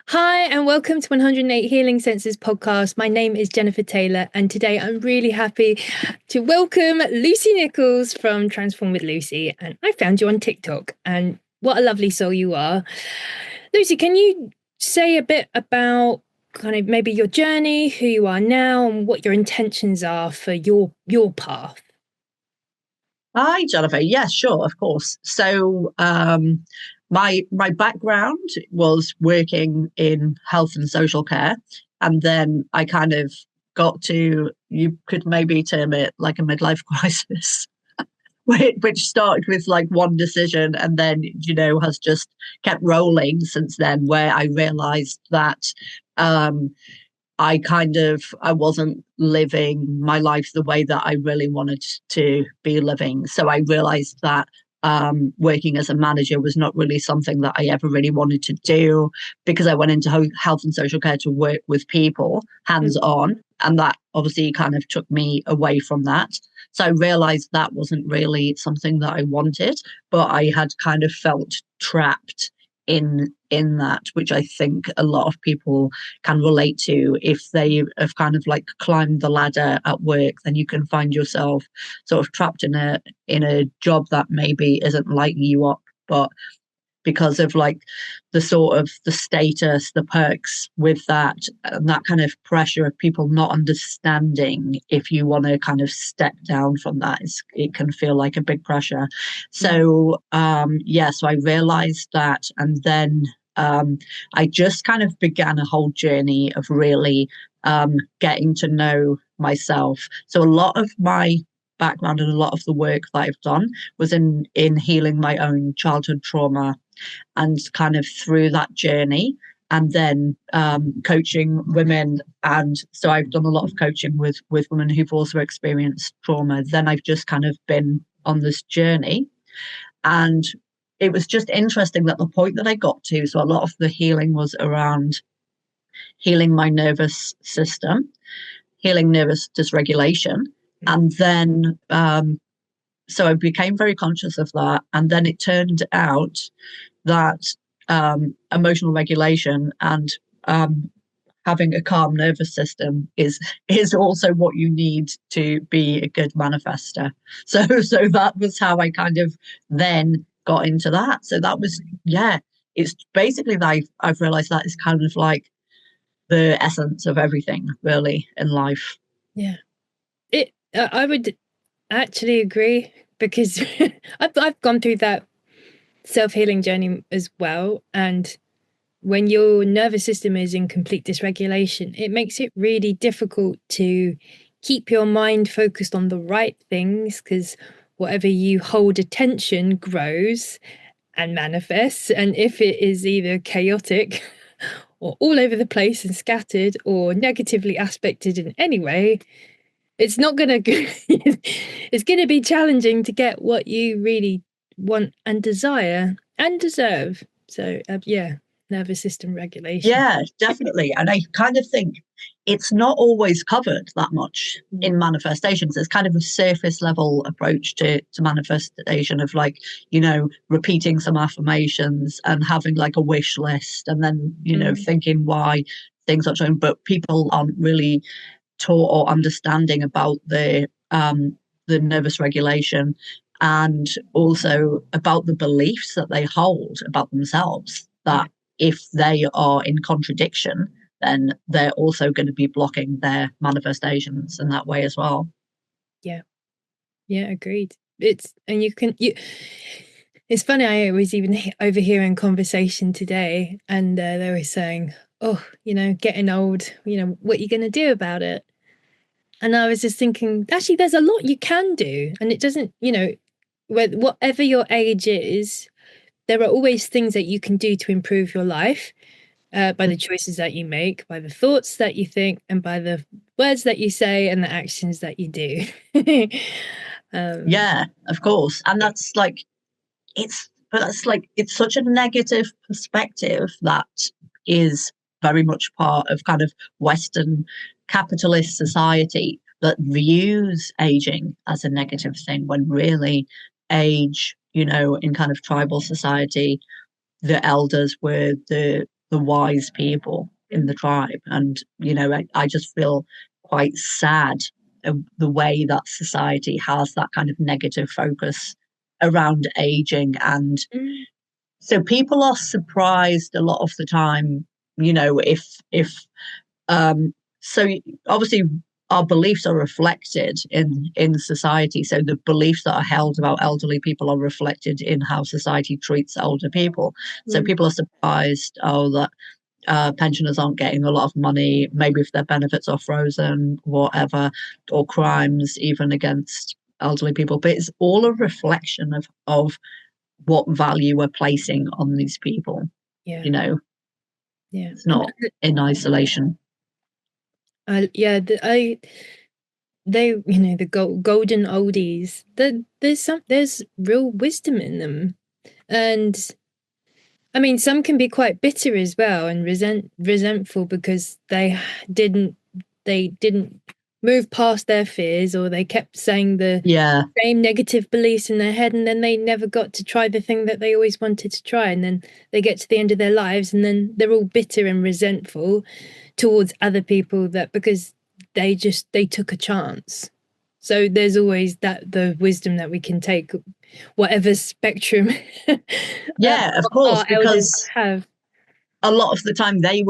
Hi, and welcome to 108 Healing Senses podcast. My name is Jennifer Taylor, and today I'm really happy to welcome Lucy Nicholls from Transform with Lucy. And I found you on TikTok, and what a lovely soul you are. Lucy, can you say a bit about kind of maybe your journey, who you are now, and what your intentions are for your path? Hi, Jennifer. Yes, sure, of course. My background was working in health and social care, and then I kind of got to, you could maybe term it like a midlife crisis, which started with like one decision and then has just kept rolling since then, where I realized that um I wasn't living my life the way that I really wanted to be living. So I realized that working as a manager was not really something that I ever really wanted to do, because I went into health and social care to work with people hands on. And that obviously kind of took me away from that. So I realized that wasn't really something that I wanted, but I had kind of felt trapped in that, which I think a lot of people can relate to. If they have kind of like climbed the ladder at work, then you can find yourself sort of trapped in a job that maybe isn't lighting you up, but because of like the sort of the status, the perks with that, and that kind of pressure of people not understanding if you want to kind of step down from that, it can feel like a big pressure. So I realized that, and then I just kind of began a whole journey of really getting to know myself. So a lot of my background and a lot of the work that I've done was in healing my own childhood trauma, and kind of through that journey, and then coaching women. And so I've done a lot of coaching with women who've also experienced trauma. Then I've just kind of been on this journey, and it was just interesting that the point that I got to, so a lot of the healing was around healing my nervous system, healing nervous dysregulation. And then so I became very conscious of that. And then it turned out that emotional regulation and having a calm nervous system is also what you need to be a good manifester. So that was how I kind of then got into that. So that was, yeah, it's basically that I've realized that is kind of like the essence of everything really in life. Yeah, I would actually agree because I've gone through that self-healing journey as well. And when your nervous system is in complete dysregulation, it makes it really difficult to keep your mind focused on the right things, because whatever you hold attention grows and manifests. And if it is either chaotic or all over the place and scattered or negatively aspected in any way, it's not going to it's going to be challenging to get what you really want and desire and deserve. So yeah, nervous system regulation. Yeah, definitely. And I kind of think it's not always covered that much in manifestations. There's kind of a surface level approach to manifestation of like, repeating some affirmations and having like a wish list, and then, thinking why things are changing. But people aren't really taught or understanding about the nervous regulation, and also about the beliefs that they hold about themselves, that if they are in contradiction, then they're also going to be blocking their manifestations in that way as well. Yeah, yeah, agreed. It's funny, I was even overhearing conversation today, and they were saying, oh, getting old, what are you going to do about it? And I was just thinking, actually, there's a lot you can do. And it doesn't, whatever your age is, there are always things that you can do to improve your life, by the choices that you make, by the thoughts that you think, and by the words that you say and the actions that you do. um, Yeah, of course. And it's such a negative perspective that is very much part of kind of Western capitalist society that views aging as a negative thing, when really age, in kind of tribal society, the elders were the wise people in the tribe. And, I just feel quite sad of the way that society has that kind of negative focus around aging. And Mm, so people are surprised a lot of the time, if um so obviously our beliefs are reflected in society. So the beliefs that are held about elderly people are reflected in how society treats older people. So mm, people are surprised, oh, that pensioners aren't getting a lot of money, maybe if their benefits are frozen, whatever, or crimes even against elderly people. But it's all a reflection of what value we're placing on these people. yeah, You know, yeah, it's not in isolation. yeah. They, the golden oldies. There's real wisdom in them, and I mean, some can be quite bitter as well and resentful because didn't they didn't move past their fears, or they kept saying the Yeah, same negative beliefs in their head, and then they never got to try the thing that they always wanted to try, and then they get to the end of their lives and then they're all bitter and resentful towards other people that because they took a chance. So there's always the wisdom that we can take, whatever spectrum yeah, of our course, elders because have. a lot of the time they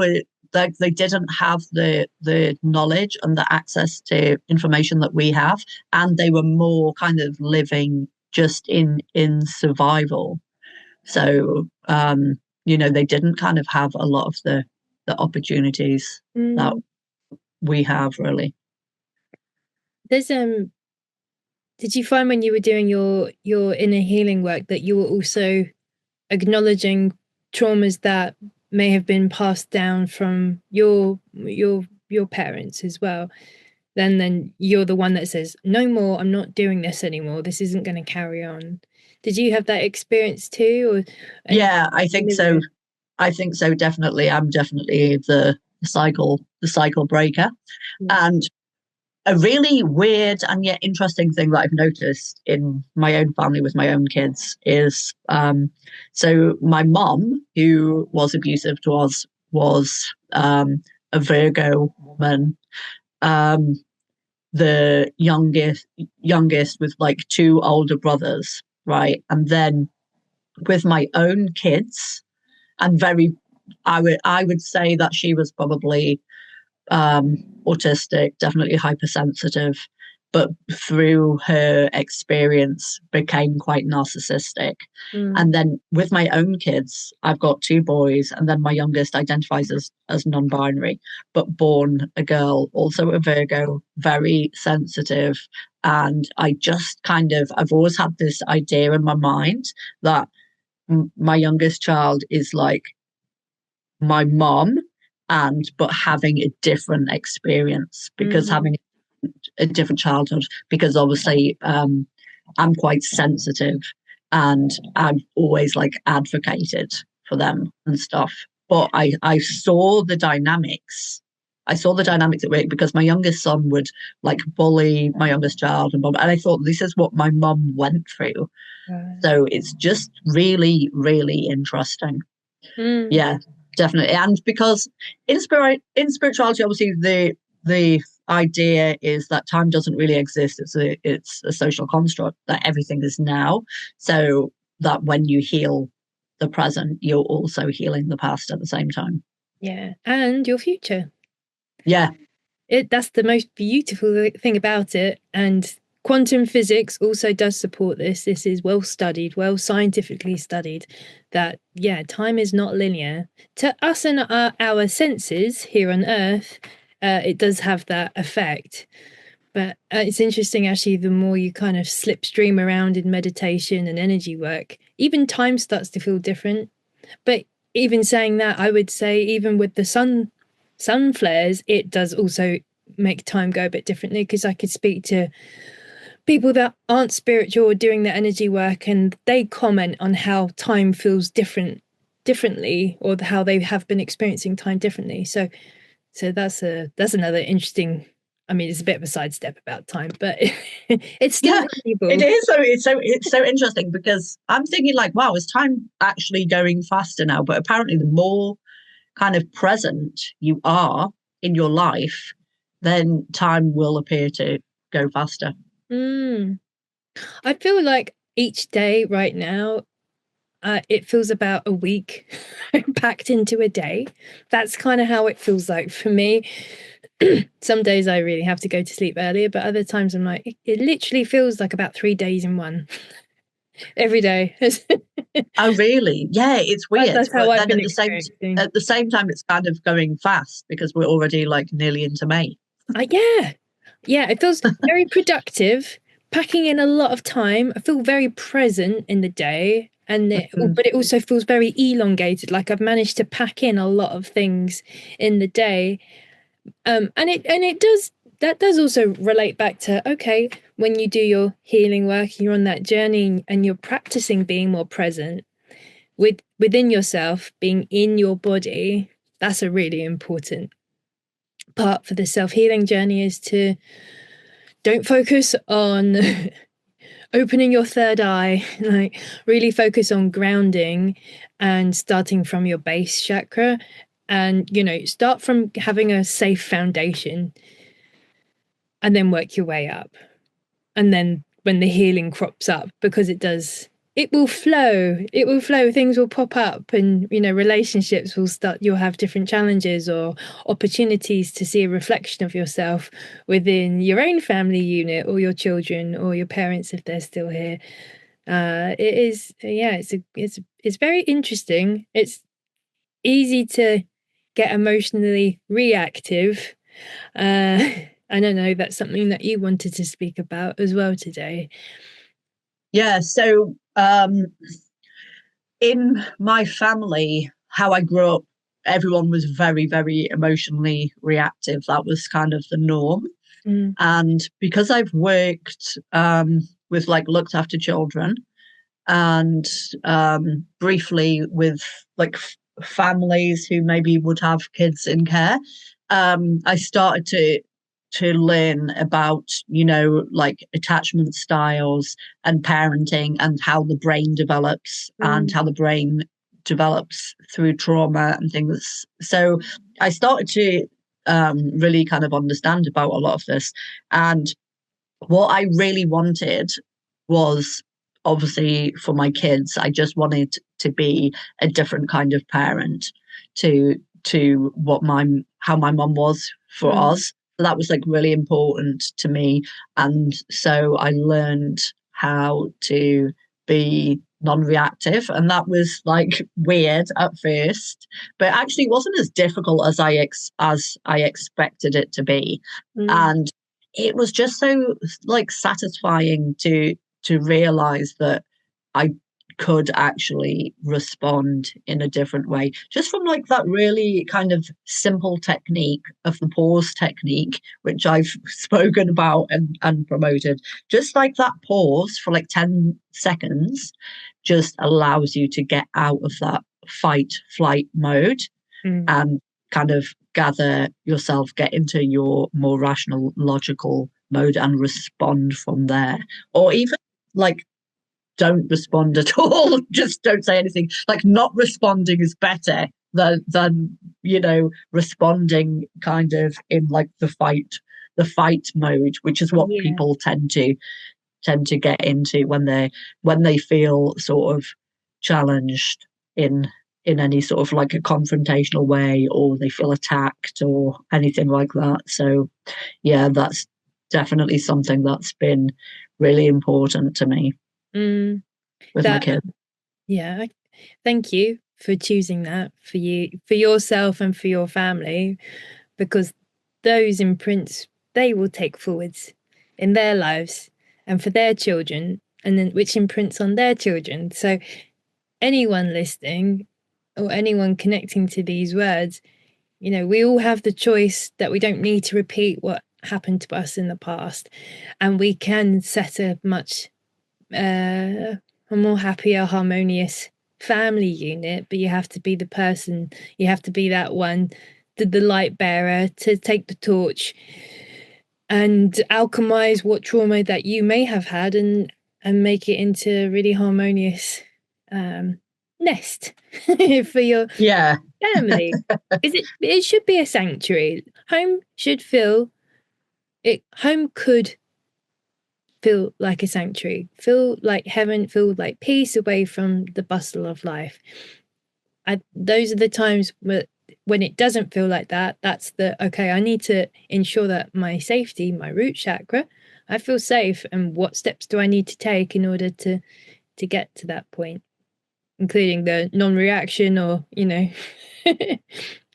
didn't have the knowledge and the access to information that we have, and they were more kind of living just in survival. So they didn't kind of have a lot of the opportunities that Mm, we have, really. there's did you find when you were doing your inner healing work that you were also acknowledging traumas that may have been passed down from your parents as well? Then you're the one that says, no more, I'm not doing this anymore, this isn't going to carry on. Did you have that experience too, or any Yeah, I think so. similar? I think so, definitely. I'm definitely the cycle breaker. Yeah. And a really weird and yet interesting thing that I've noticed in my own family with my own kids is, so my mum, who was abusive to us, was a Virgo woman, um, the youngest with like two older brothers, right? And then with my own kids, and I would say that she was probably autistic, definitely hypersensitive, but through her experience became quite narcissistic. Mm. And then with my own kids, I've got two boys, and then my youngest identifies as non-binary, but born a girl, also a Virgo, very sensitive. And I've always had this idea in my mind that my youngest child is like my mom, and but having a different experience, because Mm. having a different childhood, because obviously I'm quite sensitive, and I've always like advocated for them and stuff. But I saw the dynamics. I saw the dynamics at work because my youngest son would like bully my youngest child, and I thought this is what my mum went through. So it's just really, really interesting. Mm. Yeah, definitely. And because in spirituality, obviously the idea is that time doesn't really exist. It's a social construct, that everything is now. So that when you heal the present, you're also healing the past at the same time. Yeah, and your future. Yeah, That's the most beautiful thing about it. And quantum physics also does support this. This is well studied, well scientifically studied, that yeah, time is not linear. To us and our senses here on Earth, it does have that effect. But it's interesting, actually, the more you kind of slipstream around in meditation and energy work, even time starts to feel different. But even saying that, I would say even with the sun flares, it does also make time go a bit differently, because I could speak to people that aren't spiritual or doing the energy work, and they comment on how time feels differently, or how they have been experiencing time differently. So that's another interesting. I mean, it's a bit of a sidestep about time, but it's still yeah. It valuable. is. It's so interesting, because I'm thinking like, wow, is time actually going faster now? But apparently, the more kind of present you are in your life, then time will appear to go faster. Mm. I feel like each day right now, it feels about a week packed into a day. That's kind of how it feels like for me. Some days I really have to go to sleep earlier, but other times I'm like, it literally feels like about 3 days in one every day. Oh, really? Yeah, it's weird. That's how But I've then been experiencing. at the same time, it's kind of going fast because we're already like nearly into May. Yeah, yeah, it feels very productive, packing in a lot of time. I feel very present in the day, and Mm. but it also feels very elongated. Like I've managed to pack in a lot of things in the day, and it does that does also relate back to okay, when you do your healing work, you're on that journey, and you're practicing being more present within yourself, being in your body. That's a really important part for the self-healing journey is to don't focus on opening your third eye, like really focus on grounding and starting from your base chakra, and start from having a safe foundation and then work your way up. And then when the healing crops up, because it will flow, things will pop up, and relationships will start, you'll have different challenges or opportunities to see a reflection of yourself within your own family unit or your children or your parents if they're still here. It is, yeah, it's very interesting. It's easy to get emotionally reactive. uh I don't know, that's something that you wanted to speak about as well today. Yeah. So, in my family, how I grew up, everyone was very, very emotionally reactive. That was kind of the norm. Mm, And because I've worked with like looked after children and briefly with like families who maybe would have kids in care, I started to learn about like attachment styles and parenting and how the brain develops and mm, how the brain develops through trauma and things. So I started to really kind of understand about a lot of this. And what I really wanted was obviously for my kids, I just wanted to be a different kind of parent to what my how my mum was for mm, us. So that was like really important to me. And so I learned how to be non-reactive, and that was like weird at first, but actually wasn't as difficult as as I expected it to be. mm, And it was just so like satisfying to realize that I could actually respond in a different way just from like that really kind of simple technique of the pause technique, which I've spoken about and promoted. Just like that pause for like 10 seconds just allows you to get out of that fight flight mode mm. and kind of gather yourself, get into your more rational, logical mode and respond from there. Or even like don't respond at all, just don't say anything. Like not responding is better than responding kind of in like the fight mode, which is what Yeah. people tend to get into when they feel sort of challenged in any sort of like a confrontational way, or they feel attacked or anything like that. So yeah, that's definitely something that's been really important to me Mm. with my That kids. Yeah. Thank you for choosing that for you, for yourself and for your family, because those imprints they will take forwards in their lives and for their children, and then which imprints on their children. So anyone listening or anyone connecting to these words, we all have the choice that we don't need to repeat what happened to us in the past, and we can set uh, a more happier, harmonious family unit. But you have to be the person, you have to be that one, the light bearer to take the torch and alchemize what trauma that you may have had, and make it into really harmonious, um nest for your Yeah. family. It should be a sanctuary. Home should feel it. Home could feel like a sanctuary, feel like heaven, feel like peace away from the bustle of life. Those are the times when it doesn't feel like that. That's the okay. I need to ensure that my safety, my root chakra, I feel safe, and what steps do I need to take in order to get to that point, including the non-reaction, or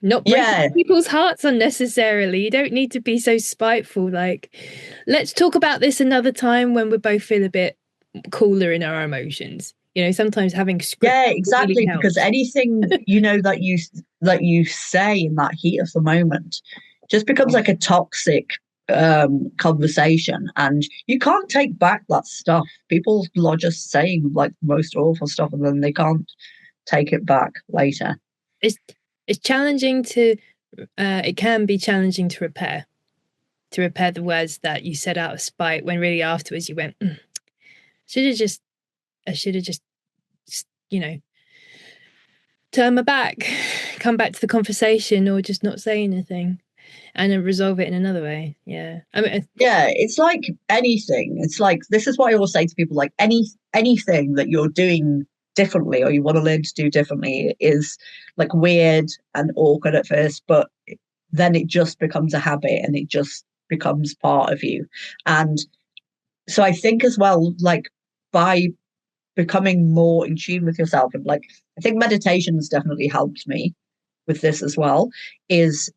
not breaking Yeah. people's hearts unnecessarily. You don't need to be so spiteful. Like, let's talk about this another time when we both feel a bit cooler in our emotions. Sometimes having script Yeah, really exactly. Because helps. anything, that you say in that heat of the moment just becomes like a toxic conversation, and you can't take back that stuff. People are just saying like the most awful stuff, and then they can't take it back later. It's it's challenging to it can be challenging to repair the words that you said out of spite, when really afterwards you went, should have just I should have just you know turn my back, come back to the conversation, or just not say anything and then resolve it in another way. Yeah. I mean, Yeah, it's like anything. It's like, this is what I always say to people, like anything that you're doing differently or you want to learn to do differently is like weird and awkward at first, but then it just becomes a habit and it just becomes part of you. And so I think as well, like by becoming more in tune with yourself, and like I think meditation has definitely helped me with this as well, is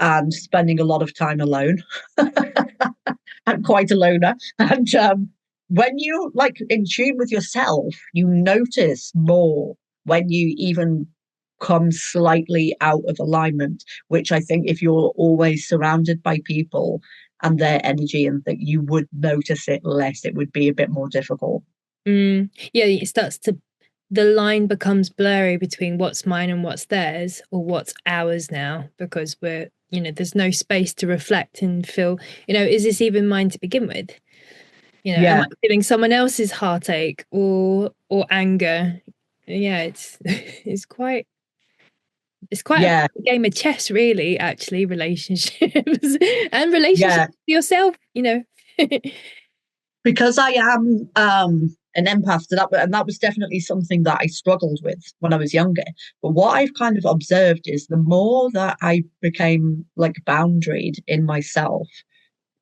and spending a lot of time alone. I'm quite a loner. And when you like in tune with yourself, you notice more when you even come slightly out of alignment, which I think if you're always surrounded by people and their energy and that you would notice it less, it would be a bit more difficult. yeah, the line becomes blurry between what's mine and what's theirs, or what's ours now, because there's no space to reflect and feel, is this even mine to begin with? Am I Yeah, feeling someone else's heartache or anger? Yeah, it's quite yeah, a game of chess, really, actually, relationships and relationships yeah. with yourself, Because I am an empath, and that was definitely something that I struggled with when I was younger. But what I've kind of observed is the more that I became like boundaried in myself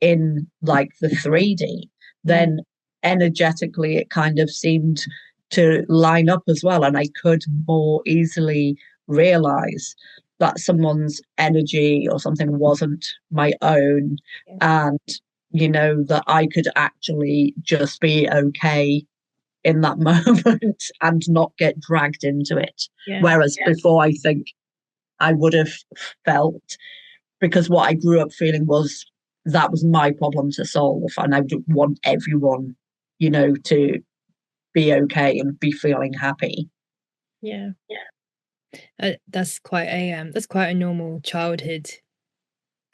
in like the 3D, Mm, then energetically it kind of seemed to line up as well. And I could more easily realize that someone's energy or something wasn't my own. yeah, And, that I could actually just be okay in that moment and not get dragged into it. yeah, Whereas before, I think I would have felt, because what I grew up feeling was that was my problem to solve, and I would want everyone, to be okay and be feeling happy. yeah. That's quite a normal childhood,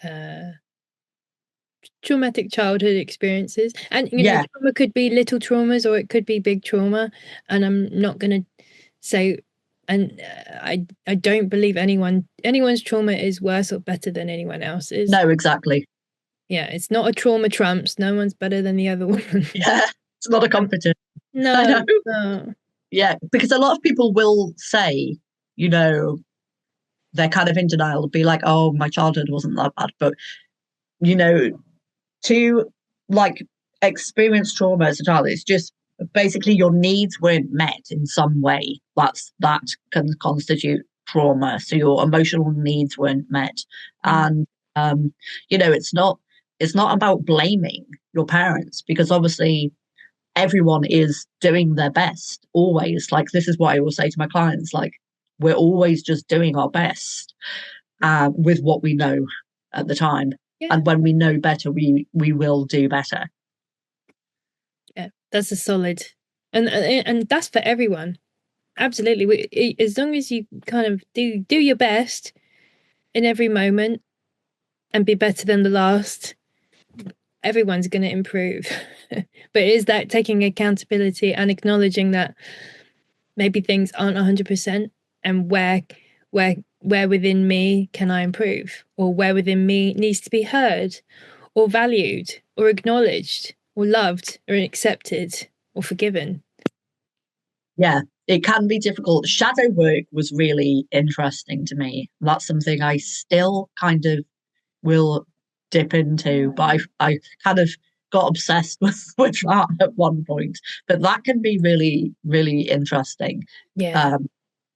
uh traumatic childhood experiences. And Yeah, trauma could be little traumas, or it could be big trauma. And I'm not going to say, and I don't believe anyone's trauma is worse or better than anyone else's. no, exactly. Yeah, it's not a trauma trumps. No one's better than the other one. Yeah, it's not a competition. I No, know. no. Yeah, because a lot of people will say, you know, they're kind of in denial, be like, oh, my childhood wasn't that bad. But, you know, to like experience trauma as a child, it's just basically your needs weren't met in some way. That can constitute trauma. So your emotional needs weren't met. Mm, And it's not about blaming your parents, because obviously everyone is doing their best always. Like, this is what I will say to my clients, like, we're always just doing our best with what we know at the time. yeah, And when we know better, we will do better. yeah. That's a solid, and that's for everyone. Absolutely. As long as you kind of do your best in every moment and be better than the last, everyone's going to improve. But it is that taking accountability and acknowledging that maybe things aren't 100%, and where within me can I improve, or where within me needs to be heard or valued or acknowledged or loved or accepted or forgiven. Yeah, it can be difficult. Shadow work was really interesting to me. That's something I still kind of will dip into, but I kind of got obsessed with that at one point. But that can be really, really interesting, Yeah. um,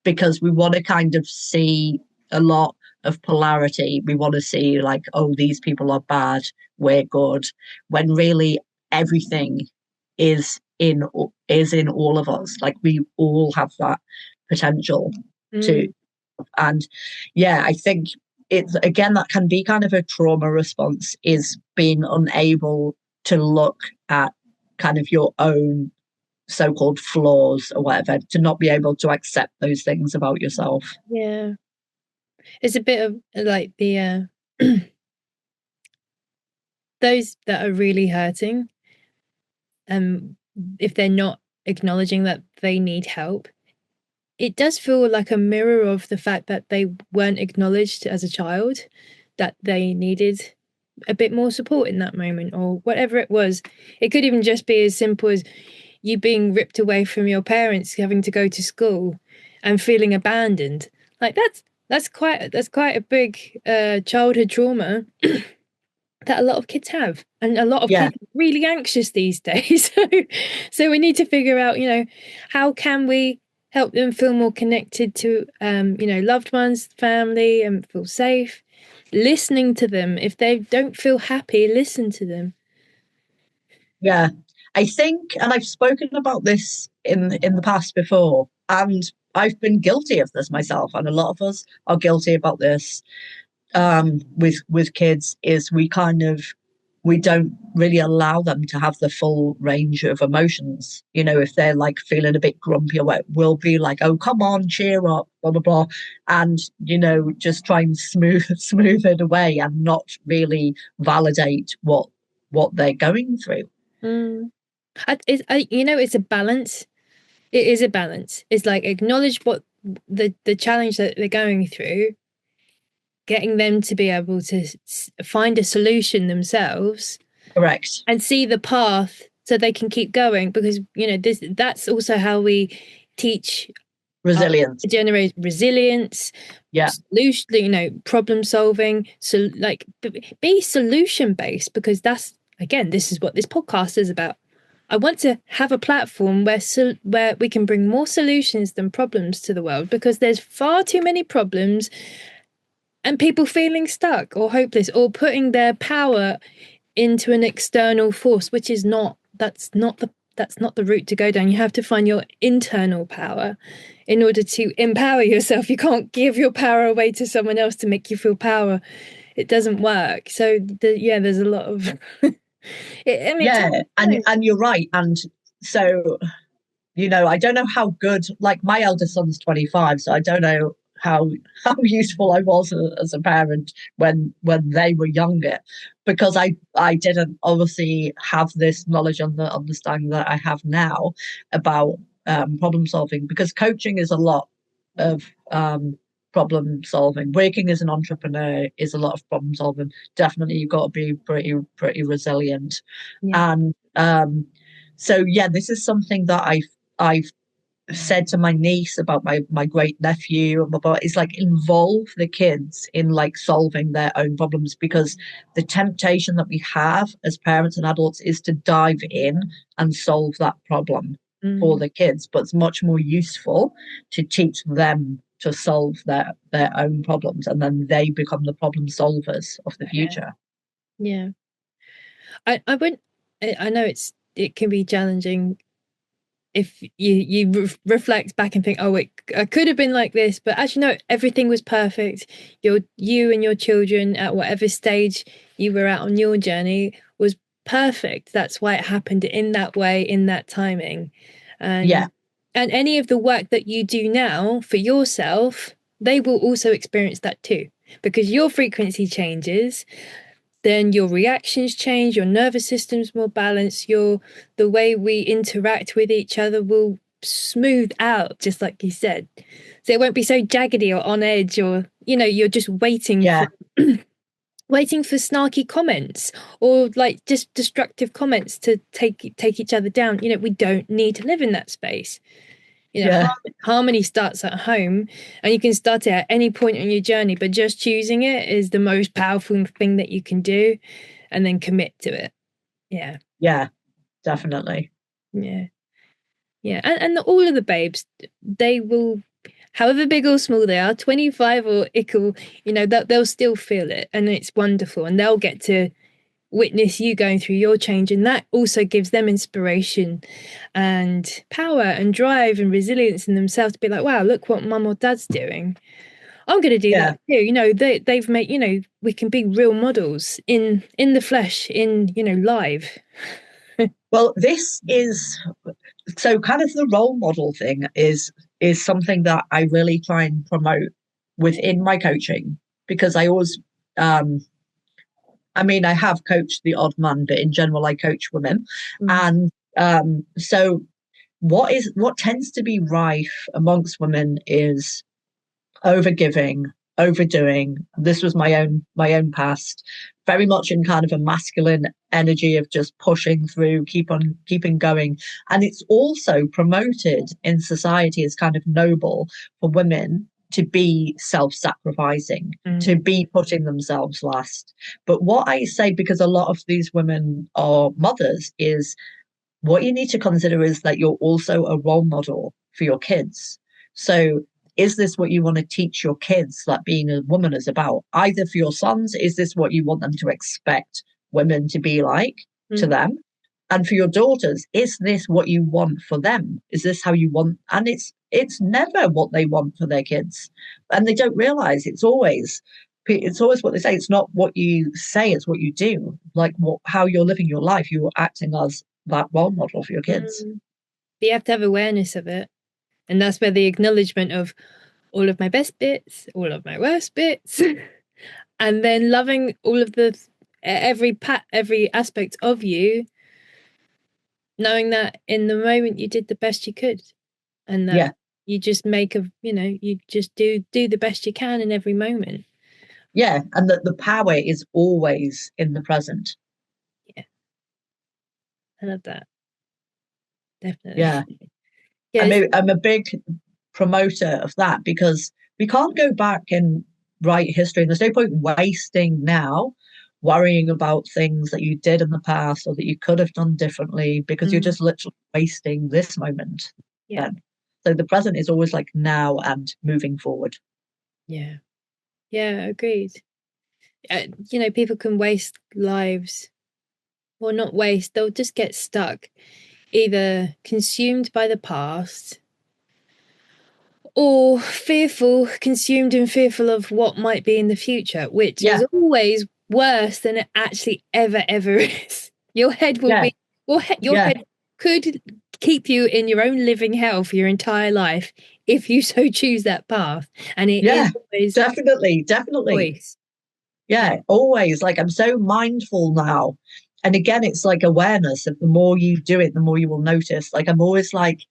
because we want to kind of see a lot of polarity. We want to see like, oh, these people are bad, we're good, when really everything is in all of us. Like we all have that potential to, Mm, and yeah, I think it's again that can be kind of a trauma response, is being unable to look at kind of your own so-called flaws or whatever, to not be able to accept those things about yourself. yeah. It's a bit of like the those that are really hurting, um if they're not acknowledging that they need help, it does feel like a mirror of the fact that they weren't acknowledged as a child, that they needed a bit more support in that moment or whatever it was. It could even just be as simple as you being ripped away from your parents, having to go to school and feeling abandoned. Like that's quite a big childhood trauma that a lot of kids have, and a lot of Yeah, kids are really anxious these days. So we need to figure out, how can we help them feel more connected to, loved ones, family, and feel safe. Listening to them if they don't feel happy, listen to them. yeah. I think, and I've spoken about this in the past before, and I've been guilty of this myself, and a lot of us are guilty about this, with kids, is we don't really allow them to have the full range of emotions. You know, if they're like feeling a bit grumpy or what, we'll be like, oh, come on, cheer up, blah blah blah, and just try and smooth it away and not really validate what they're going through. Mm. It's a balance. It is a balance. It's like acknowledge what the challenge that they're going through, getting them to be able to find a solution themselves Correct. and see the path so they can keep going, because that's also how we teach our Resilience. generate resilience, Yeah. solution, problem solving. So like be solution based, because that's, again, this is what this podcast is about. I want to have a platform where we can bring more solutions than problems to the world, because there's far too many problems and people feeling stuck or hopeless or putting their power into an external force, which is not that's not the route to go down. You have to find your internal power in order to empower yourself. You can't give your power away to someone else to make you feel power. It doesn't work. So yeah, there's a lot of and it Yeah, takes and time. you're right. And so, I don't know how good, like my eldest son's 25, so I don't know how useful I was as a parent when they were younger, because I didn't obviously have this knowledge and the understanding that I have now about problem solving, because coaching is a lot of problem solving. Working as an entrepreneur is a lot of problem solving. Definitely, you've got to be pretty resilient. Yeah. And so yeah, this is something that I've said to my niece about my great nephew and about, is like involve the kids in like solving their own problems, because the temptation that we have as parents and adults is to dive in and solve that problem for Mm, the kids, but it's much more useful to teach them to solve their own problems, and then they become the problem solvers of the yeah. future. Yeah. I wouldn't. I know it can be challenging if you reflect back and think, oh, I could have been like this, but as you know, everything was perfect. You and your children at whatever stage you were at on your journey was perfect. That's why it happened in that way, in that timing. Yeah, And any of the work that you do now for yourself, they will also experience that too, because your frequency changes, then your reactions change, your nervous system's more balanced, the way we interact with each other will smooth out, just like you said. So it won't be so jaggedy or on edge, or you're just waiting Yeah. for waiting for snarky comments or like just destructive comments to take each other down. We don't need to live in that space. Yeah. Harmony starts at home, and you can start it at any point in your journey, but just choosing it is the most powerful thing that you can do, and then commit to it. Yeah. Yeah. Definitely. Yeah. Yeah. And all of the babes, they will, however big or small they are, 25 or ickle, they'll still feel it, and it's wonderful, and they'll get to witness you going through your change, and that also gives them inspiration and power and drive and resilience in themselves to be like, wow, look what mum or dad's doing. I'm going to do Yeah. that too. They've made, we can be real models in the flesh, in live. Well, this is so kind of the role model thing is something that I really try and promote within my coaching, because I always I mean, I have coached the odd man, but in general I coach women. And so what tends to be rife amongst women is overgiving, overdoing. This was my own past, very much in kind of a masculine energy of just pushing through, keeping going. And it's also promoted in society as kind of noble for women to be self-sacrificing, to be putting themselves last. But what I say, because a lot of these women are mothers, is what you need to consider is that you're also a role model for your kids. So is this what you want to teach your kids that being a woman is about? Either for your sons, is this what you want them to expect women to be like to them? And for your daughters, is this what you want for them? Is this how you want? And it's never what they want for their kids. And they don't realize it's always what they say. It's not what you say, it's what you do. Like how you're living your life, you're acting as that role model for your kids. But you have to have awareness of it. And that's where the acknowledgement of all of my best bits, all of my worst bits, and then loving all of the every aspect of you, knowing that in the moment you did the best you could, and that you just you just do the best you can in every moment. Yeah, and that the power is always in the present. Yeah, I love that. Definitely. Yeah. Yeah. I'm a big promoter of that, because we can't go back and write history. And there's no point wasting now worrying about things that you did in the past or that you could have done differently, because you're just literally wasting this moment. Yeah. So the present is always like now and moving forward. Yeah. Yeah, agreed. People can waste lives, or not waste, they'll just get stuck, either consumed by the past or consumed and fearful of what might be in the future, which is always worse than it actually ever is. Your head will be, your head could keep you in your own living hell for your entire life if you so choose that path. And it is always definitely. choice. Yeah, always. Like, I'm so mindful now. And again, it's like awareness of the more you do it, the more you will notice. Like, I'm always like,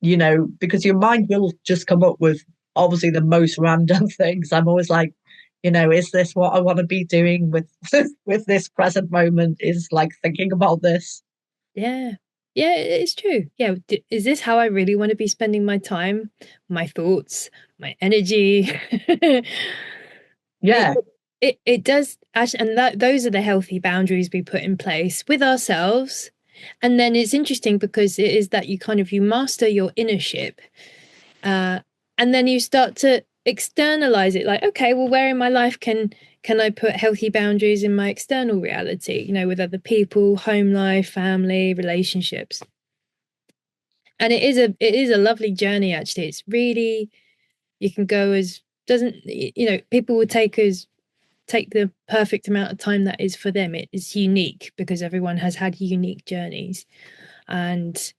because your mind will just come up with obviously the most random things. I'm always like, is this what I want to be doing with with this present moment? Is like thinking about this. Yeah. Yeah, it's true. Yeah. Is this how I really want to be spending my time, my thoughts, my energy? Yeah. It does actually, and those are the healthy boundaries we put in place with ourselves. And then it's interesting because it is that you master your inner ship, and then you start to externalize it. Like, okay, well, where in my life can I put healthy boundaries in my external reality? With other people, home life, family, relationships. And it is a lovely journey. Actually, it's really, you can go as doesn't people would take the perfect amount of time that is for them. It is unique because everyone has had unique journeys. And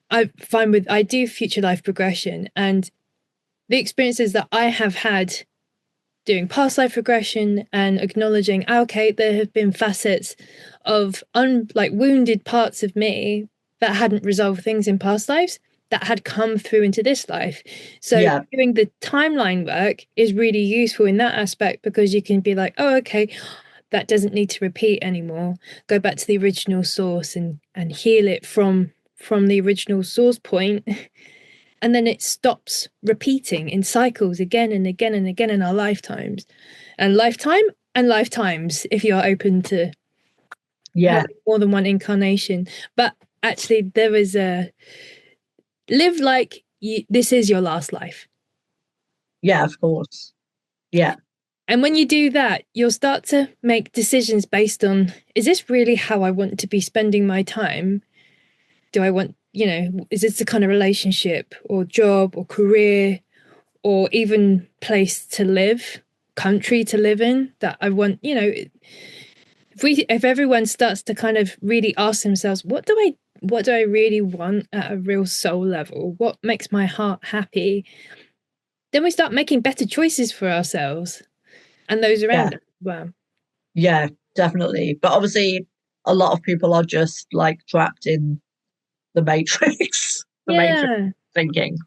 I do future life progression, and the experiences that I have had doing past life regression and acknowledging, okay, there have been facets of like wounded parts of me that hadn't resolved things in past lives that had come through into this life. So Yeah. doing the timeline work is really useful in that aspect, because you can be like, oh, okay, that doesn't need to repeat anymore. Go back to the original source and heal it from the original source point. And then it stops repeating in cycles again and again and again in our lifetimes. And lifetimes, if you're open to Yeah. having more than one incarnation. But actually, there is a live like this is your last life. Yeah, of course. Yeah. And when you do that, you'll start to make decisions based on, is this really how I want to be spending my time? Do I want, is this the kind of relationship or job or career or even place to live, country to live in that I want? If everyone starts to kind of really ask themselves, what do I really want at a real soul level? What makes my heart happy? Then we start making better choices for ourselves and those Yeah. around us as well. Yeah, definitely. But obviously, a lot of people are just like trapped in the matrix, the matrix Yeah. thinking.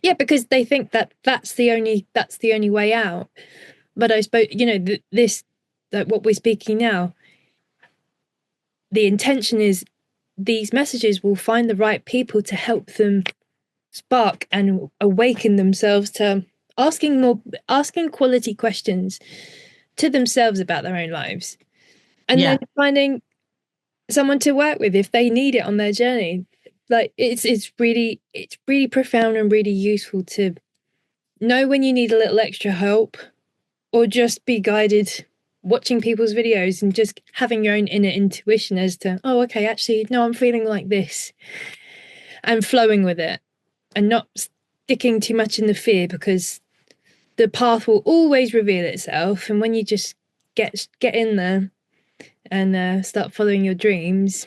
Yeah, because they think that that's the only way out. But I suppose, this, like what we're speaking now, the intention is these messages will find the right people to help them spark and awaken themselves to asking quality questions to themselves about their own lives, and then Yeah, finding someone to work with if they need it on their journey. Like it's really profound and really useful to know when you need a little extra help, or just be guided watching people's videos and just having your own inner intuition as to, oh, okay, actually no, I'm feeling like this, and flowing with it and not sticking too much in the fear, because the path will always reveal itself. And when you just get in there and start following your dreams,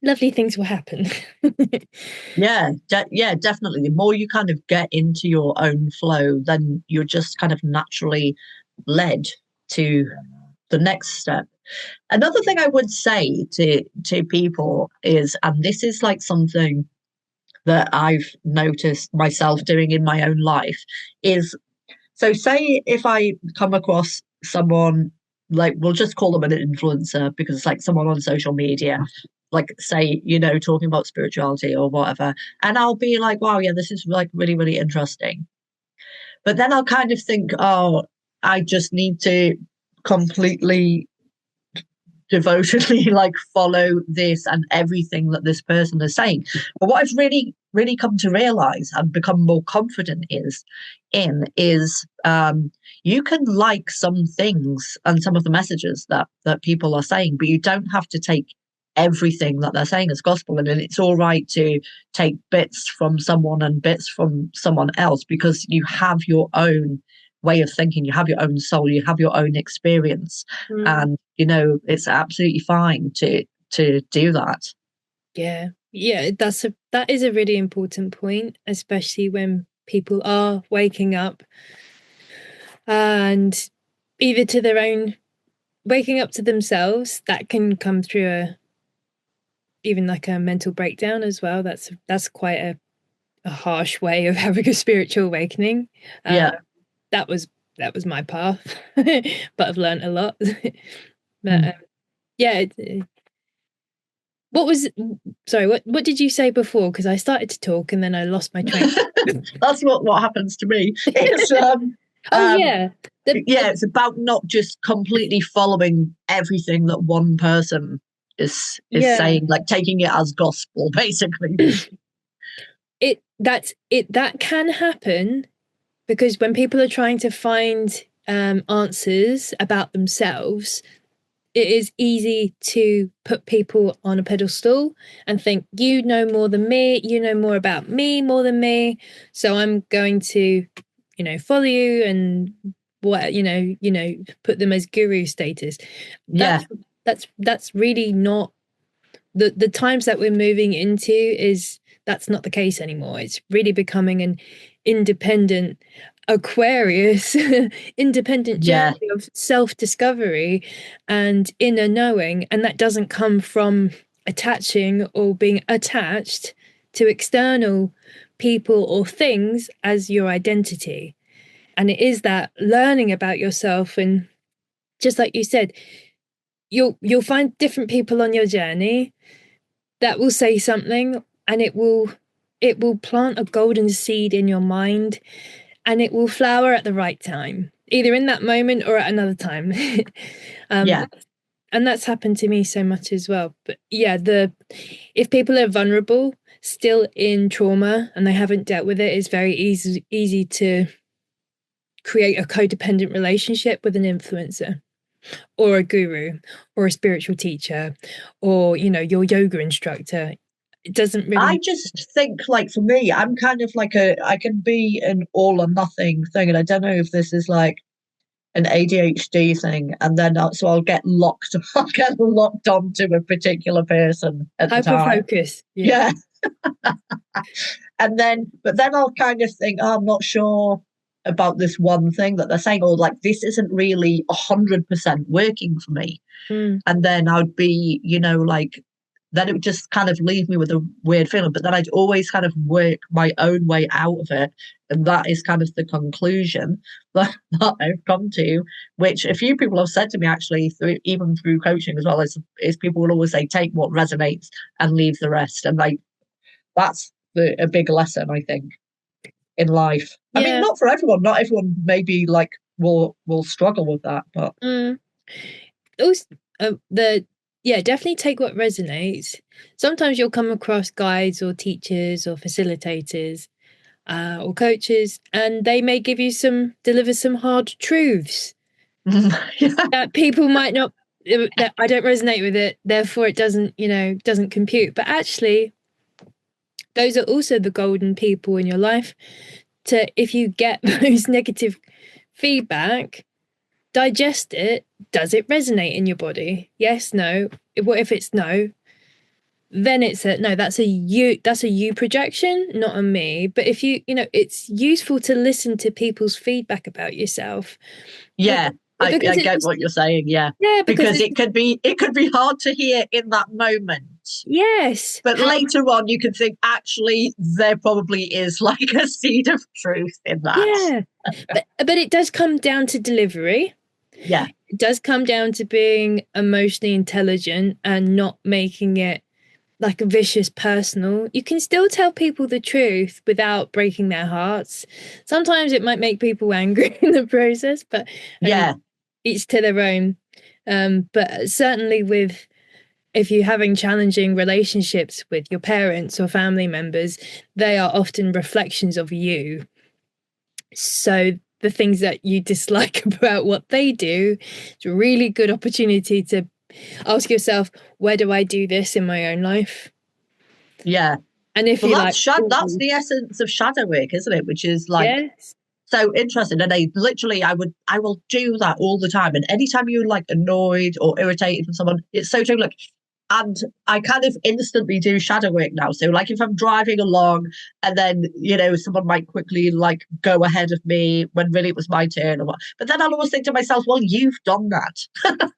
lovely things will happen. yeah, yeah, definitely. The more you kind of get into your own flow, then you're just kind of naturally led to the next step. Another thing I would say to people is, and this is like something that I've noticed myself doing in my own life, is so say if I come across someone, like we'll just call them an influencer because it's like someone on social media, like say, talking about spirituality or whatever, and I'll be like, wow, yeah, this is like really, really interesting. But then I'll kind of think, oh, I just need to completely devotedly like follow this and everything that this person is saying. But what I've really, really come to realize and become more confident is you can like some things and some of the messages that people are saying, but you don't have to take everything that they're saying as gospel. And it's all right to take bits from someone and bits from someone else, because you have your own way of thinking, you have your own soul, you have your own experience, Mm. and it's absolutely fine to do that. Yeah, yeah, that is a really important point, especially when people are waking up and either to their own waking up to themselves. That can come through even like a mental breakdown as well. That's quite a harsh way of having a spiritual awakening. uh, Yeah. that was that was my path, but I've learned a lot. But Mm. yeah, what was sorry, what did you say before? Because I started to talk and then I lost my train. That's what happens to me. It's Oh um yeah, the yeah, it's about not just completely following everything that one person is yeah. saying, like taking it as gospel, basically. That can happen, because when people are trying to find answers about themselves, it is easy to put people on a pedestal and think, you know more than me, you know more about me more than me, so I'm going to, follow you, and what, put them as guru status. Yeah, That's really not the times that we're moving into. Is That's not the case anymore. It's really becoming an independent Aquarius, independent yeah, journey of self-discovery and inner knowing, and that doesn't come from attaching or being attached to external people or things as your identity. And it is that learning about yourself. And just like you said, you'll find different people on your journey that will say something, and it will plant a golden seed in your mind, and it will flower at the right time, either in that moment or at another time. um Yeah. and that's happened to me so much as well. But yeah, the if people are vulnerable, still in trauma, and they haven't dealt with it, it's very easy to create a codependent relationship with an influencer or a guru or a spiritual teacher or your yoga instructor. It doesn't I really. just think, like, for me, I'm kind of like I can be an all or nothing thing. And I don't know if this is like an ADHD thing. And then so I'll get locked onto a particular person at the Hyper time. focus, yeah. Yeah. But then I'll kind of think, oh, I'm not sure about this one thing that they're saying, or like, this isn't really 100% working for me. Mm. And then I'd be, like, then it would just kind of leave me with a weird feeling. But then I'd always kind of work my own way out of it. And that is kind of the conclusion that I've come to, which a few people have said to me actually, even through coaching as well, is people will always say, take what resonates and leave the rest. And like, that's a big lesson, I think, in life. I mean, Yeah. not for everyone. Not everyone maybe like will struggle with that, but Mm. Also, the yeah, definitely take what resonates. Sometimes you'll come across guides or teachers or facilitators or coaches, and they may deliver some hard truths yeah, that people might not. That I don't resonate with it, therefore it doesn't compute. But actually, those are also the golden people in your life. If you get those negative feedback, digest it. Does it resonate in your body? Yes, no. What if it's no? Then it's a no. That's a you projection, not a me. But if it's useful to listen to people's feedback about yourself. yeah. I Because get it's what you're saying, yeah. yeah, because Because it's it could be hard to hear in that moment. yes. But later on you can think actually there probably is like a seed of truth in that. Yeah. But it does come down to delivery. Yeah. It does come down to being emotionally intelligent and not making it like a vicious personal. You can still tell people the truth without breaking their hearts. Sometimes it might make people angry in the process, but I mean, Yeah. each to their own. But certainly with if you're having challenging relationships with your parents or family members, they are often reflections of you. So the things that you dislike about what they do, it's a really good opportunity to ask yourself, where do I do this in my own life? Yeah. And if Well, you like, that's ooh, the essence of shadow work, isn't it? Which is like yes, so interesting. And I will do that all the time. And anytime you're like annoyed or irritated with someone, it's so true. Like, and I kind of instantly do shadow work now. So like if I'm driving along and then, someone might quickly like go ahead of me when really it was my turn or what. But then I'll always think to myself, well, you've done that.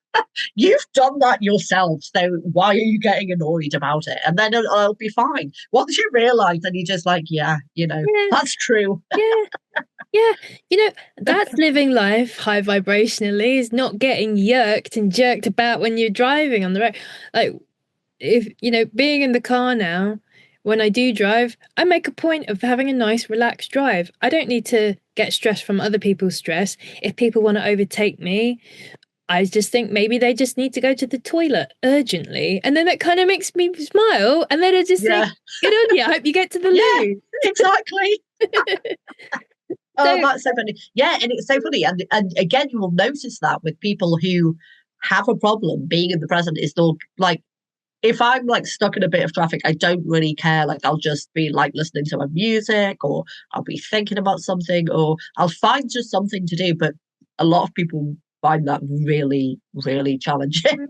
You've done that yourself. So why are you getting annoyed about it? And then it'll be fine. Once you realize, then you're just like, yeah, yeah, that's true. yeah, yeah. That's living life high vibrationally, is not getting yerked and jerked about when you're driving on the road. Like, if being in the car now, when I do drive, I make a point of having a nice relaxed drive. I don't need to get stressed from other people's stress. If people want to overtake me, I just think maybe they just need to go to the toilet urgently, and then that kind of makes me smile, and then I just think, Yeah. good on you, I hope you get to the Yeah, loo. exactly. Oh, So that's so funny. Yeah, and it's so funny. And again, you will notice that with people who have a problem being in the present is they'll like if I'm like stuck in a bit of traffic, I don't really care. Like I'll just be like listening to my music or I'll be thinking about something or I'll find just something to do. But a lot of people find that really, really challenging.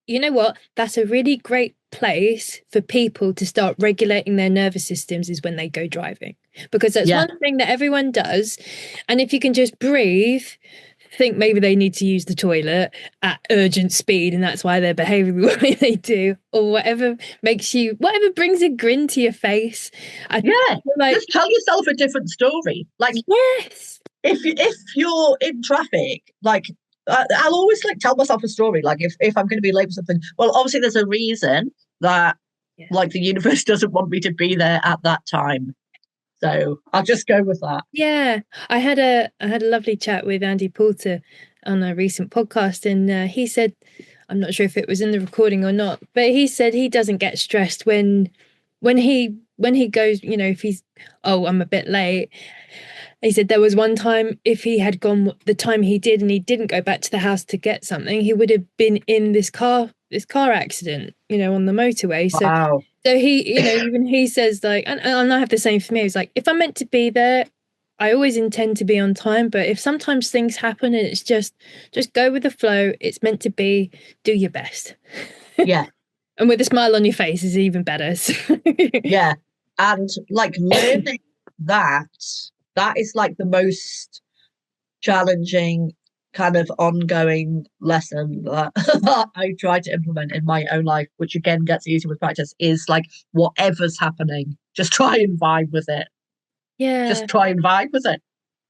you know what? That's a really great place for people to start regulating their nervous systems is when they go driving. Because that's Yeah. one thing that everyone does. And if you can just breathe think maybe they need to use the toilet at urgent speed and that's why they're behaving the way they do, or whatever whatever brings a grin to your face. I Yeah, feel like, just tell yourself a different story. Like yes, if you're in traffic, like I'll always like tell myself a story. Like if I'm going to be late for something, well, obviously there's a reason that yeah. like the universe doesn't want me to be there at that time. So I'll just go with that. Yeah, I had a lovely chat with Andy Poulter on a recent podcast, and he said, I'm not sure if it was in the recording or not, but he said he doesn't get stressed when he goes, if he's, oh, I'm a bit late. He said there was one time if he had gone the time he did and he didn't go back to the house to get something, he would have been in this car accident, on the motorway. Wow. So he, even he says like, and I have the same for me. It's like if I'm meant to be there, I always intend to be on time. But if sometimes things happen and it's just go with the flow. It's meant to be. Do your best, Yeah, and with a smile on your face is even better. yeah. And like learning that, that is like the most challenging kind of ongoing lesson that I try to implement in my own life, which again gets easier with practice, is like whatever's happening, just try and vibe with it. Yeah, Just try and vibe with it,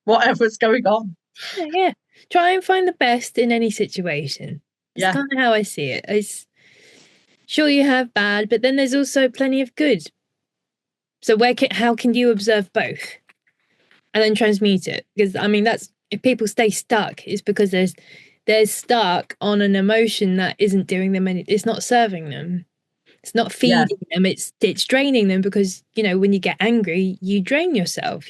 whatever's going on. yeah. Try and find the best in any situation. It's Yeah, kind of how I see it. It's sure you have bad, but then there's also plenty of good. So how can you observe both and then transmute it? Because I mean, that's if people stay stuck, it's because they're stuck on an emotion that isn't doing them any. It's not serving them. It's not yeah, feeding them. It's draining them because when you get angry, you drain yourself.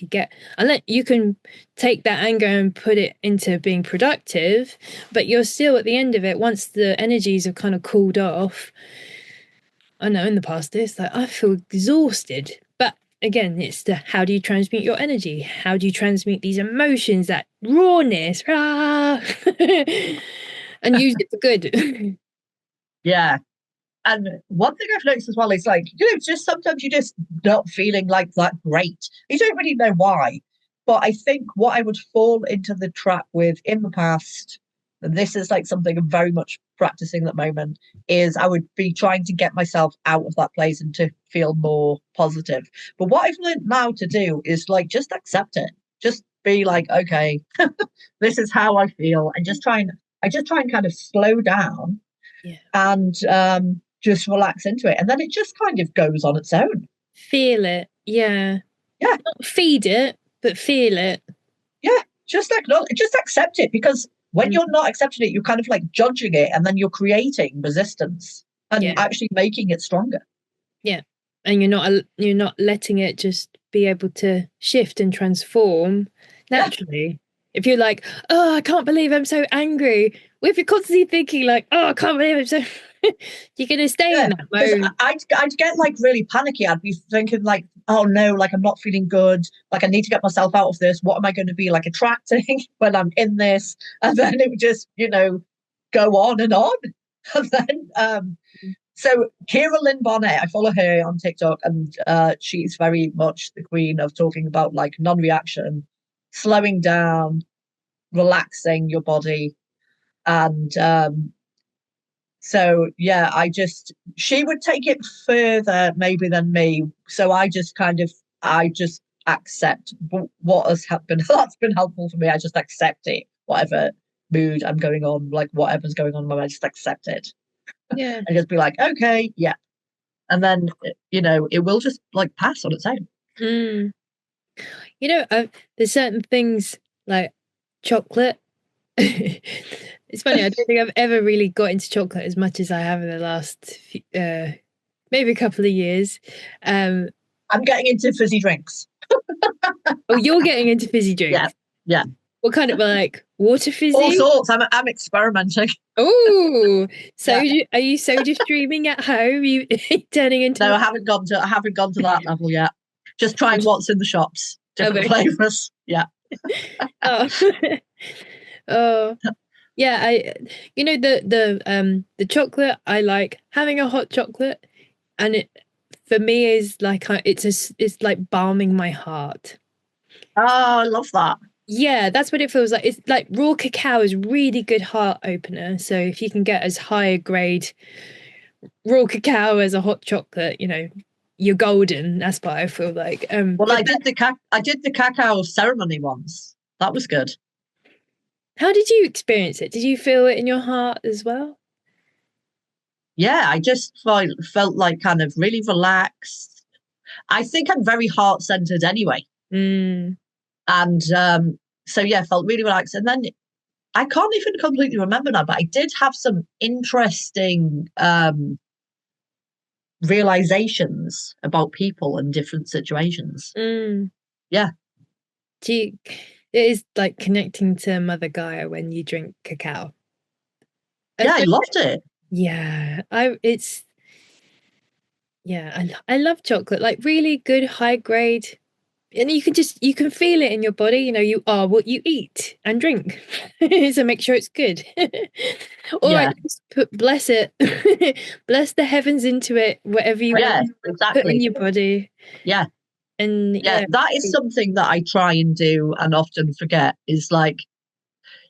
Unless you can take that anger and put it into being productive, but you're still at the end of it. Once the energies have kind of cooled off, I know in the past it's like I feel exhausted. But again, it's the how do you transmute your energy? How do you transmute these emotions, that rawness, and use it for good? yeah. And one thing I've noticed as well is like, just sometimes you're just not feeling like that great. You don't really know why. But I think what I would fall into the trap with in the past, and this is like something I'm very much practicing at the moment, is I would be trying to get myself out of that place and to feel more positive. But what I've learned now to do is like just accept it. Just be like, okay, this is how I feel, and I just try and kind of slow down Yeah. and just relax into it. And then it just kind of goes on its own. Feel it. Yeah. Yeah, Not feed it, but feel it. yeah. Just acknowledge, just accept it because when Mm, you're not accepting it, you're kind of like judging it and then you're creating resistance and yeah. actually making it stronger. Yeah. And you're not letting it just be able to shift and transform Yeah, naturally. If you're like, oh, I can't believe I'm so angry. Well, if you're constantly thinking like, oh, I can't believe I'm so you're gonna stay in yeah. that Because mode. I'd get like really panicky. I'd be thinking like, oh no, like I'm not feeling good. Like I need to get myself out of this. What am I going to be like attracting when I'm in this? And then it would just, go on and on. And then so Kira Lynn Bonnet, I follow her on TikTok, and she's very much the queen of talking about like non-reaction, slowing down, relaxing your body, and so yeah, she would take it further maybe than me. So I just accept what has happened. That's been helpful for me. I just accept it, whatever mood I'm going on, like whatever's going on in my mind, I just accept it Yeah. and just be like, okay, yeah, and then it will just like pass on its own. Mm. There's certain things like chocolate. It's funny. I don't think I've ever really got into chocolate as much as I have in the last maybe a couple of years. Um, I'm getting into fizzy drinks. oh, you're getting into fizzy Yeah, drinks. yeah, What kind of like water all fizzy? sorts. I'm experimenting. Oh, Yeah, are you soda streaming at home? You turning no, into I haven't gone to that level yet. Just trying what's in the shops, oh, different flavors. Yeah, oh. Oh, yeah. The chocolate. I like having a hot chocolate, and it for me is like it's like balming my heart. oh, I love that. Yeah, that's what it feels like. It's like raw cacao is really good heart opener. So if you can get as high a grade raw cacao as a hot chocolate, you're golden. That's what I feel like. Well, But I did the cacao ceremony once. That was good. how did you experience it? Did you feel it in your heart as well? Yeah, I just felt like kind of really relaxed. I think I'm very heart centered anyway. Mm, And so, yeah, felt really relaxed. And then I can't even completely remember now, but I did have some interesting realizations about people and different situations. mm. Yeah. Do you, it is like connecting to Mother Gaia when you drink cacao. Yeah, I Especially, loved it. yeah, yeah, I love chocolate, like really good high grade. And you can feel it in your body, you are what you eat and drink. So make sure it's good. Or at Yeah. least bless it. Bless the heavens into it, whatever you want Yeah, to put in exactly. your body. Yeah. And Yeah. yeah. That is something that I try and do and often forget is like,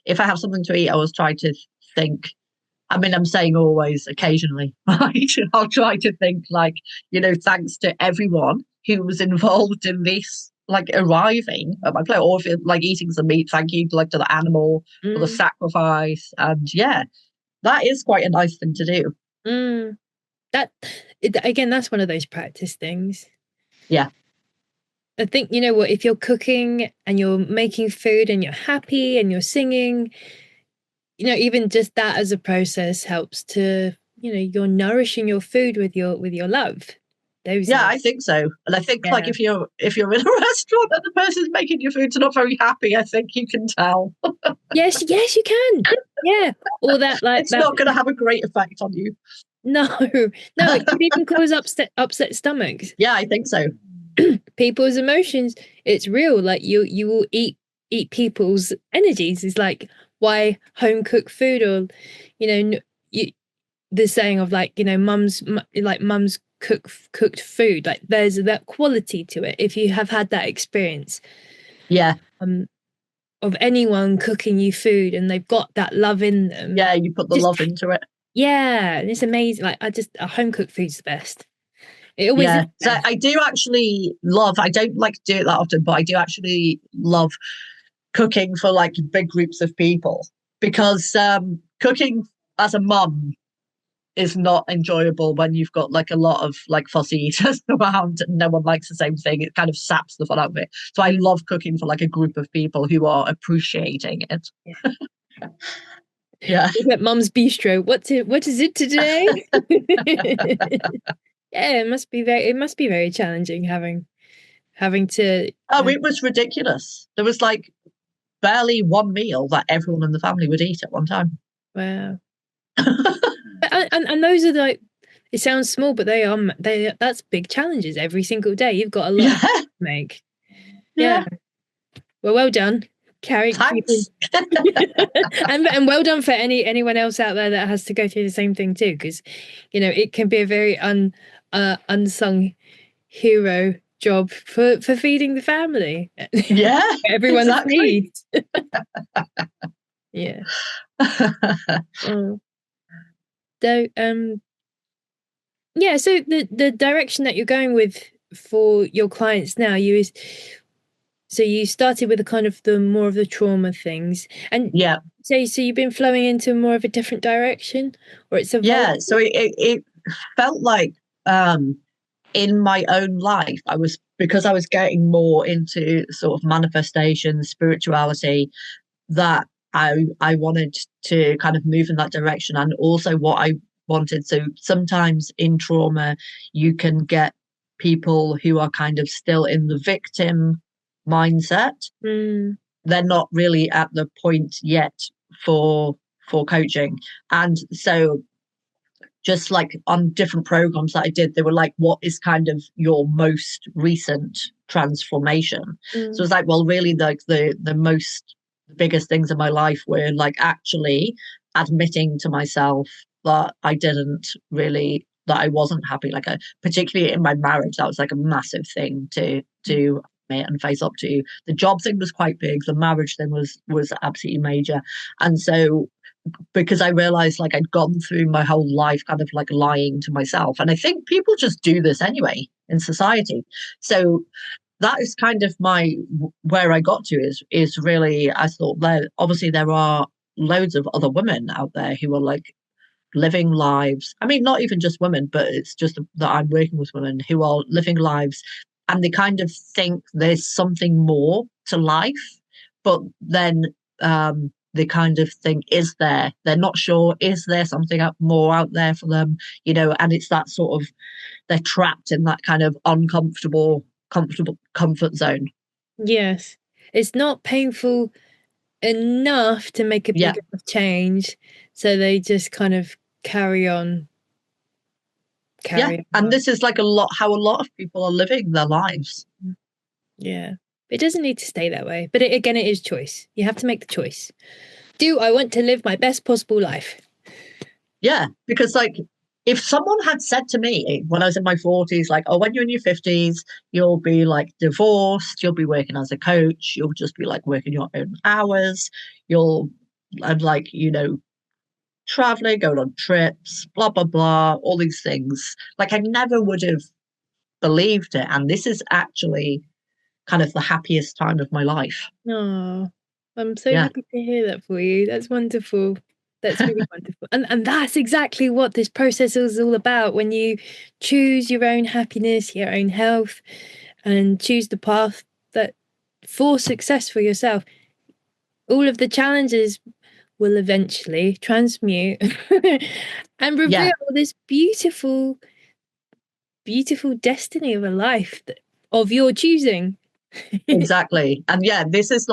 if I have something to eat, I always try to think. I mean, I'm saying always, occasionally, right? I'll try to think like, thanks to everyone who was involved in this, like arriving at my plate, or if it, like eating some meat, thank you, like to the animal for the Mm, sacrifice. And yeah, that is quite a nice thing to do. mm. That again, that's one of those practice things. Yeah. I think, you know what, if you're cooking and you're making food and you're happy and you're singing, even just that as a process helps to, you're nourishing your food with your love. Those Yeah, are, I think so. And I think like yeah. if you're in a restaurant and the person's making your food's not very happy, I think you can tell. Yes, yes, you can. Yeah. Or that, like It's that. not going to have a great effect on you. No, no, it could even cause upset stomachs. Yeah, I think so. People's emotions, it's real. Like you will eat people's energies. It's like why home cooked food, or you the saying of like, mums cooked food, like there's that quality to it. If you have had that experience Yeah. um of anyone cooking you food and they've got that love in them, Yeah, you put the just love into it. yeah, it's amazing. Like I just a home cooked food's the best. It always is Yeah. the So best. I do actually love, I don't like to do it that often, but I do actually love cooking for like big groups of people because cooking as a mum is not enjoyable when you've got like a lot of like fussy eaters around and no one likes the same thing. It kind of saps the fun out of it. So I love cooking for like a group of people who are appreciating it. Yeah. Yeah. We've got Mum's Bistro. What is it today? Yeah, it must be very challenging having to Oh, it was ridiculous. There was like barely one meal that everyone in the family would eat at one time. wow. And those are like, it sounds small, but that's big challenges every single day. You've got a lot of Yeah. to make. Yeah. Yeah. Well done. Keeping Thanks. and well done for anyone else out there that has to go through the same thing too, because it can be a very unsung hero job for feeding the family. Yeah, Everyone's exactly. needs. Yeah. Oh. So yeah, so the direction that you're going with for your clients now, so you started with the kind of the more of the trauma things, and Yeah. so you've been flowing into more of a different direction, or it's evolved. Yeah. So it felt like in my own life, because I was getting more into sort of manifestation, spirituality, that I wanted to kind of move in that direction. And also what I wanted. So sometimes in trauma, you can get people who are kind of still in the victim mindset. Mm, They're not really at the point yet for coaching. And so just like on different programs that I did, they were like, what is kind of your most recent transformation? So mm, it's like, well, really like the most biggest things in my life were like actually admitting to myself that I wasn't happy. Like particularly in my marriage, that was like a massive thing to and face up to. The job thing was quite big. The marriage thing was absolutely major. And so because I realized like I'd gone through my whole life kind of like lying to myself. And I think people just do this anyway in society. So that is kind of my where I got to is really I thought that obviously there are loads of other women out there who are like living lives. I mean, not even just women, but it's just that I'm working with women who are living lives and they kind of think there's something more to life, but then they kind of think, is there? They're not sure, is there something more out there for them? And it's that sort of, they're trapped in that kind of comfortable comfort zone. Yes. It's not painful enough to make a Yeah. big enough change. So they just kind of carry on. And this is like how a lot of people are living their lives. Yeah. It doesn't need to stay that way. But again, it is choice. You have to make the choice. Do I want to live my best possible life? Yeah, because like if someone had said to me when I was in my 40s, like, oh, when you're in your 50s, you'll be like divorced, you'll be working as a coach, you'll just be like working your own hours, and like, traveling, going on trips, blah, blah, blah, all these things. Like I never would have believed it. And this is actually kind of the happiest time of my life. Oh, I'm so happy to hear that for you. That's wonderful. That's really wonderful. And that's exactly what this process is all about. When you choose your own happiness, your own health, and choose the path that for success for yourself, all of the challenges will eventually transmute and reveal this beautiful, beautiful destiny of a life of your choosing. Exactly. And this is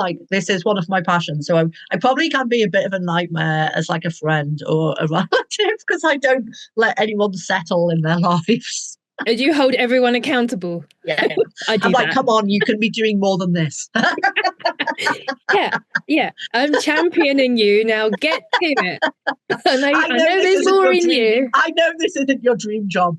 one of my passions. So I probably can be a bit of a nightmare as like a friend or a relative because I don't let anyone settle in their lives. And you hold everyone accountable. Yeah. I'm like, come on, you can be doing more than this. Yeah. I'm championing you. Now get to it. I know there's more in you. I know this isn't your dream job.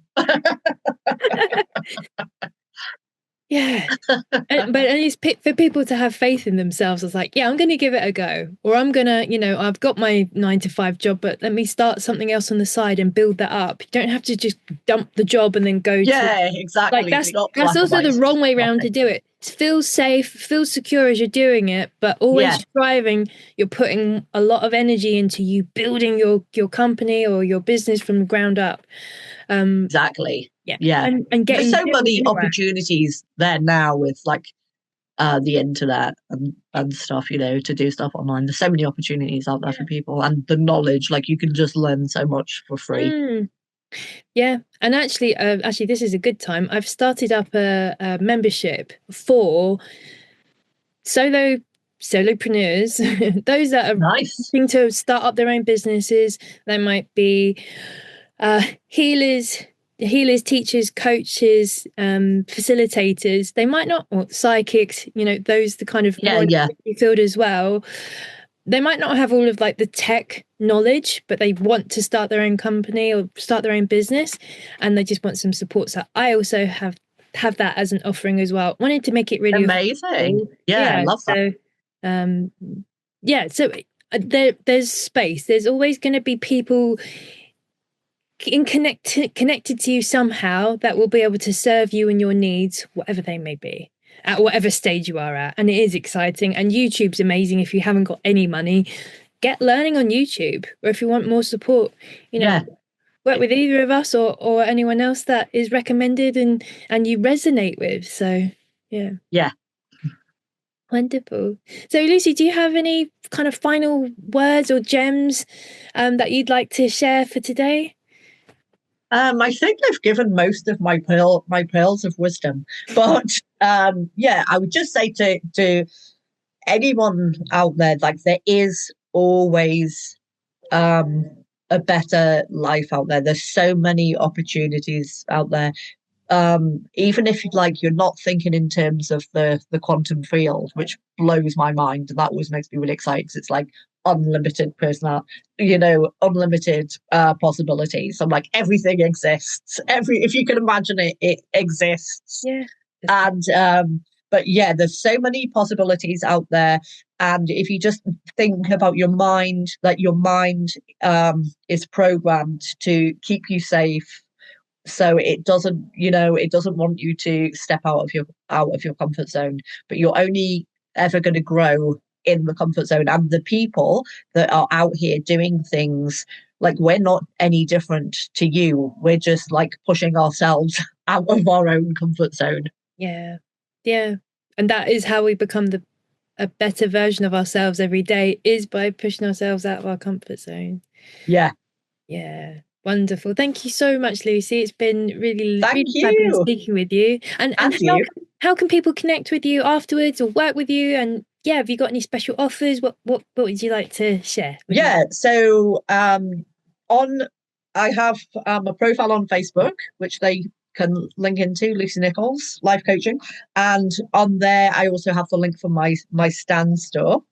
Yeah. But it's for people to have faith in themselves. It's like, yeah, I'm going to give it a go. Or I'm going to, I've got my 9 to 5 job, but let me start something else on the side and build that up. You don't have to just dump the job and then go exactly. Like that's also the wrong way around to do it. Feel safe, feel secure as you're doing it, but always striving. You're putting a lot of energy into you building your company or your business from the ground up. Exactly. Yeah. And getting there's so many opportunities there now with like the internet and stuff, to do stuff online. There's so many opportunities out there for people and the knowledge, like you can just learn so much for free. Yeah, and actually, this is a good time. I've started up a membership for solopreneurs, those that are looking to start up their own businesses. They might be healers, teachers, coaches, facilitators. They might not, or psychics. Those the kind of more field as well. They might not have all of like the tech knowledge, but they want to start their own company or start their own business, and they just want some support. So I also have that as an offering as well. Wanted to make it really amazing. I love that. So there's space. There's always going to be people connected to you somehow that will be able to serve you and your needs, whatever they may be, at whatever stage you are at. And it is exciting. And YouTube's amazing. If you haven't got any money, get learning on YouTube. Or if you want more support, work with either of us or anyone else that is recommended and you resonate with. So yeah Wonderful. So Lucy, do you have any kind of final words or gems that you'd like to share for today? I think I've given most of my pearls of wisdom, but I would just say to anyone out there, like there is always a better life out there. There's so many opportunities out there. Even if you're not thinking in terms of the quantum field, which blows my mind, and that always makes me really excited because it's like unlimited unlimited possibilities. I'm like, everything exists. If you can imagine it, it exists. Yeah. And but yeah, there's so many possibilities out there. And if you just think about your mind, that your mind is programmed to keep you safe, so it doesn't, it doesn't want you to step out of your comfort zone, but you're only ever going to grow in the comfort zone. And the people that are out here doing things, like, we're not any different to you, we're just like pushing ourselves out of our own comfort zone. Yeah. Yeah. And that is how we become a better version of ourselves every day, is by pushing ourselves out of our comfort zone. Yeah. Yeah. Wonderful. Thank you so much, Lucy. It's been really, Thank really fabulous you. speaking with you. And And you. how can people connect with you afterwards or work with you? And yeah, have you got any special offers? What would you like to share with me? Yeah. So on I have a profile on Facebook, which they can link into, Lucy Nicholls, life coaching. And on there I also have the link for my stand store.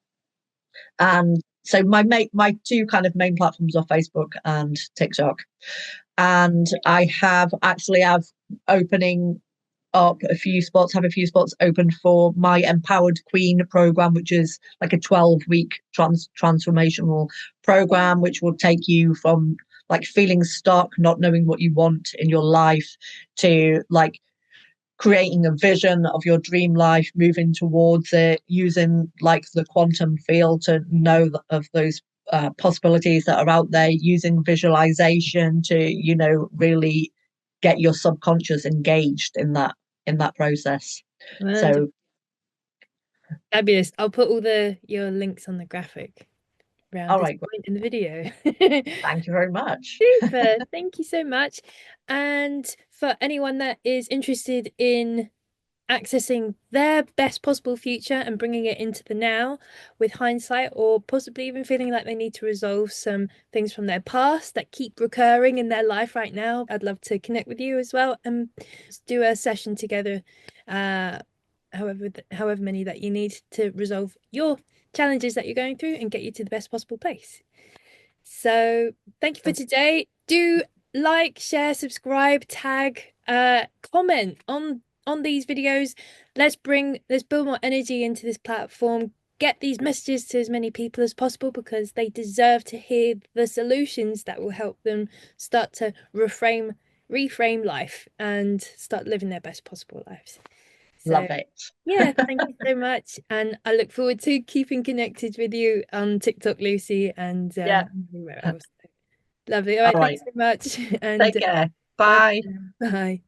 And so my two kind of main platforms are Facebook and TikTok. And I have opening up have a few spots open for my Empowered Queen program, which is like a 12-week transformational program, which will take you from like feeling stuck, not knowing what you want in your life, to like creating a vision of your dream life, moving towards it, using like the quantum field to know of those possibilities that are out there, using visualization to, really get your subconscious engaged in that process. Wonderful. So, Fabulous. I'll put all your links on the graphic around all this right, point in the video. thank you very much. Super. Thank you so much. And for anyone that is interested in accessing their best possible future and bringing it into the now with hindsight, or possibly even feeling like they need to resolve some things from their past that keep recurring in their life right now, I'd love to connect with you as well and do a session together, uh, however many that you need to resolve your challenges that you're going through and get you to the best possible place. So thank you for today. Do like, share, subscribe, tag, comment on these videos. Let's build more energy into this platform. Get these messages to as many people as possible, because they deserve to hear the solutions that will help them start to reframe life and start living their best possible lives. So Love it. yeah, thank you so much. And I look forward to keeping connected with you on TikTok, Lucy, and Yeah. everywhere else. Lovely. All All right, right. thanks so much. And Take care. bye. Bye. Bye.